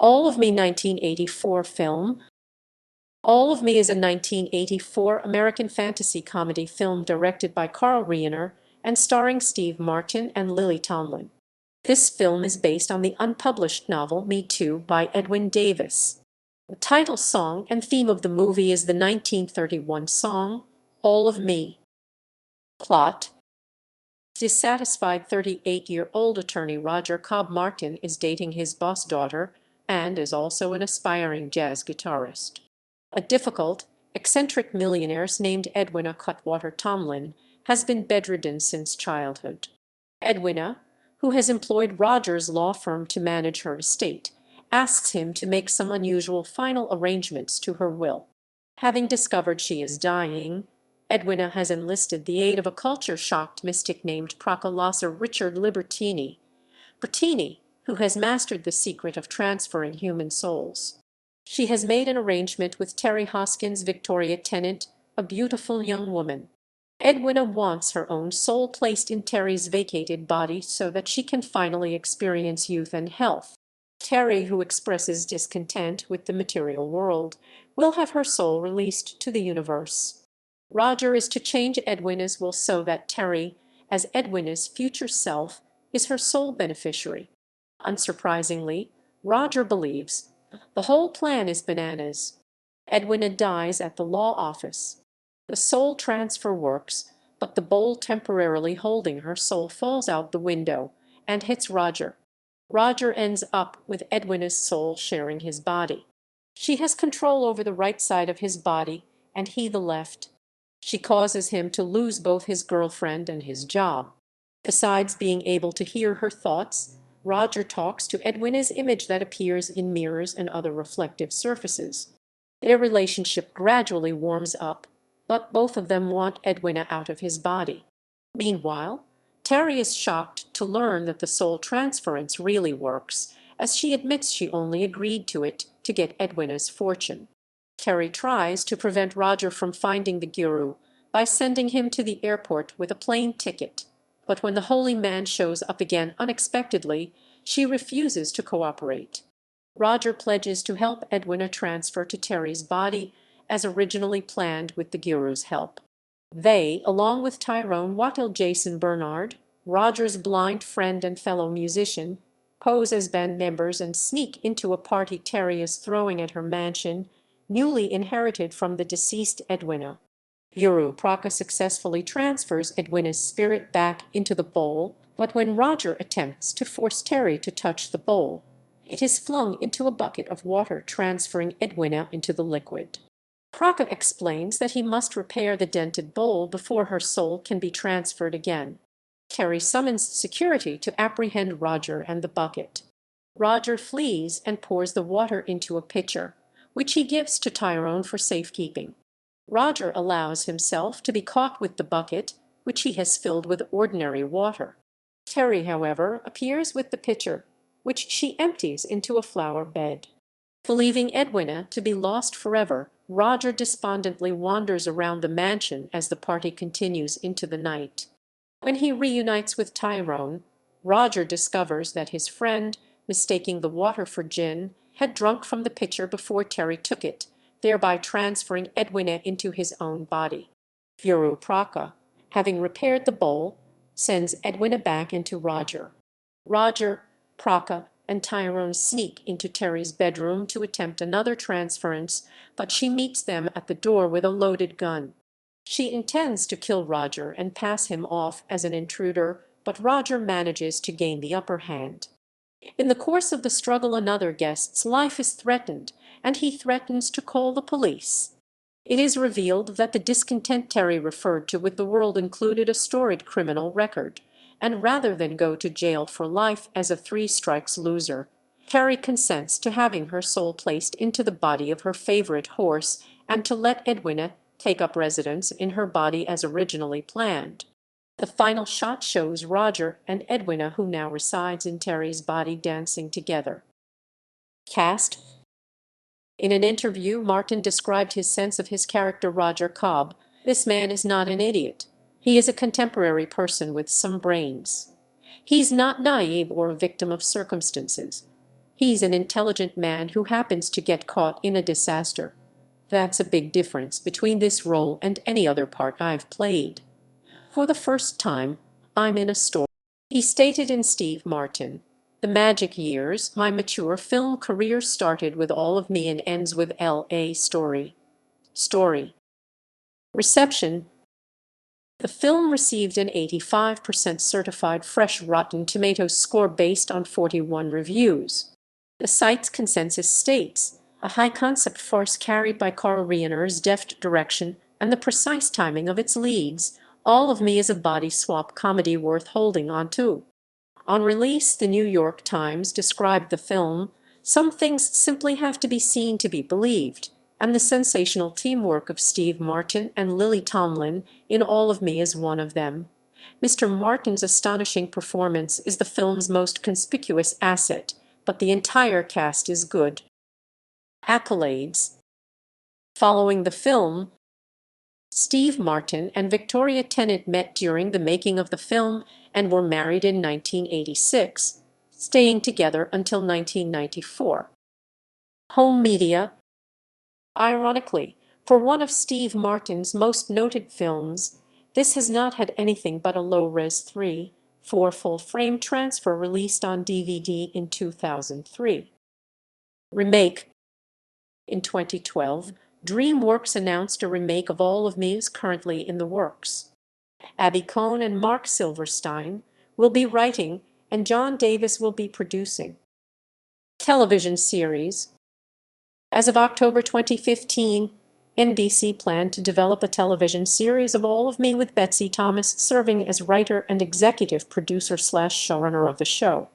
All of Me 1984 film. All of Me is a 1984 American fantasy comedy film directed by Carl Reiner and starring Steve Martin and Lily Tomlin. This film is based on the unpublished novel Me Too by Edwin Davis. The title song and theme of the movie is the 1931 song, All of Me. Plot: dissatisfied 38-year-old attorney Roger Cobb Martin is dating his boss daughter and is also an aspiring jazz guitarist. A difficult, eccentric millionaire named Edwina Cutwater Tomlin has been bedridden since childhood. Edwina, who has employed Roger's law firm to manage her estate, asks him to make some unusual final arrangements to her will. Having discovered she is dying, Edwina has enlisted the aid of a culture-shocked mystic named Procolaser Richard Libertini, who has mastered the secret of transferring human souls. She has made an arrangement with Terry Hoskins' Victoria Tennant, a beautiful young woman. Edwina wants her own soul placed in Terry's vacated body so that she can finally experience youth and health. Terry, who expresses discontent with the material world, will have her soul released to the universe. Roger is to change Edwina's will so that Terry, as Edwina's future self, is her sole beneficiary. Unsurprisingly, Roger believes the whole plan is bananas. Edwina dies at the law office. The soul transfer works, but the bowl temporarily holding her soul falls out the window and hits Roger. Roger ends up with Edwina's soul sharing his body. She has control over the right side of his body and he the left. She causes him to lose both his girlfriend and his job. Besides being able to hear her thoughts, Roger talks to Edwina's image that appears in mirrors and other reflective surfaces. Their relationship gradually warms up, but both of them want Edwina out of his body. Meanwhile, Terry is shocked to learn that the soul transference really works, as she admits she only agreed to it to get Edwina's fortune. Terry tries to prevent Roger from finding the guru by sending him to the airport with a plane ticket, but when the holy man shows up again unexpectedly, she refuses to cooperate. Roger pledges to help Edwina transfer to Terry's body, as originally planned with the guru's help. They, along with Tyrone Wattel Jason Bernard, Roger's blind friend and fellow musician, pose as band members and sneak into a party Terry is throwing at her mansion, newly inherited from the deceased Edwina. Guru Praka successfully transfers Edwina's spirit back into the bowl, but when Roger attempts to force Terry to touch the bowl, it is flung into a bucket of water, transferring Edwina into the liquid. Praka explains that he must repair the dented bowl before her soul can be transferred again. Terry summons security to apprehend Roger and the bucket. Roger flees and pours the water into a pitcher, which he gives to Tyrone for safekeeping. Roger allows himself to be caught with the bucket, which he has filled with ordinary water. Terry, however, appears with the pitcher, which she empties into a flower bed. Believing Edwina to be lost forever, Roger despondently wanders around the mansion as the party continues into the night. When he reunites with Tyrone, Roger discovers that his friend, mistaking the water for gin, had drunk from the pitcher before Terry took it, thereby transferring Edwina into his own body. Guru Praka, having repaired the bowl, sends Edwina back into Roger. Roger, Praka, and Tyrone sneak into Terry's bedroom to attempt another transference, but she meets them at the door with a loaded gun. She intends to kill Roger and pass him off as an intruder, but Roger manages to gain the upper hand. In the course of the struggle, another guest's life is threatened, and he threatens to call the police. It is revealed that the discontent Terry referred to with the world included a storied criminal record, and rather than go to jail for life as a three-strikes loser, Terry consents to having her soul placed into the body of her favorite horse and to let Edwina take up residence in her body as originally planned. The final shot shows Roger and Edwina, who now resides in Terry's body, dancing together. Cast. In an interview, Martin described his sense of his character Roger Cobb. This man is not an idiot. He is a contemporary person with some brains. He's not naive or a victim of circumstances. He's an intelligent man who happens to get caught in a disaster. That's a big difference between this role and any other part I've played. For the first time, I'm in a story," he stated in Steve Martin. "The magic years, my mature film career started with All of Me and ends with L.A. Story. Reception. The film received an 85% certified fresh Rotten Tomatoes score based on 41 reviews. The site's consensus states, a high-concept farce carried by Carl Reiner's deft direction and the precise timing of its leads. All of Me is a body-swap comedy worth holding on to." On release, the New York Times described the film, "Some things simply have to be seen to be believed, and the sensational teamwork of Steve Martin and Lily Tomlin in All of Me is one of them. Mr. Martin's astonishing performance is the film's most conspicuous asset, but the entire cast is good." Accolades. Following the film, Steve Martin and Victoria Tennant met during the making of the film and were married in 1986, staying together until 1994. Home media. Ironically, for one of Steve Martin's most noted films, this has not had anything but a low-res 3:4 full-frame transfer released on DVD in 2003. Remake. In 2012, DreamWorks announced a remake of All of Me is currently in the works. Abby Cohn and Mark Silverstein will be writing, and John Davis will be producing. Television series. As of October 2015, NBC planned to develop a television series of All of Me with Betsy Thomas serving as writer and executive producer/showrunner of the show.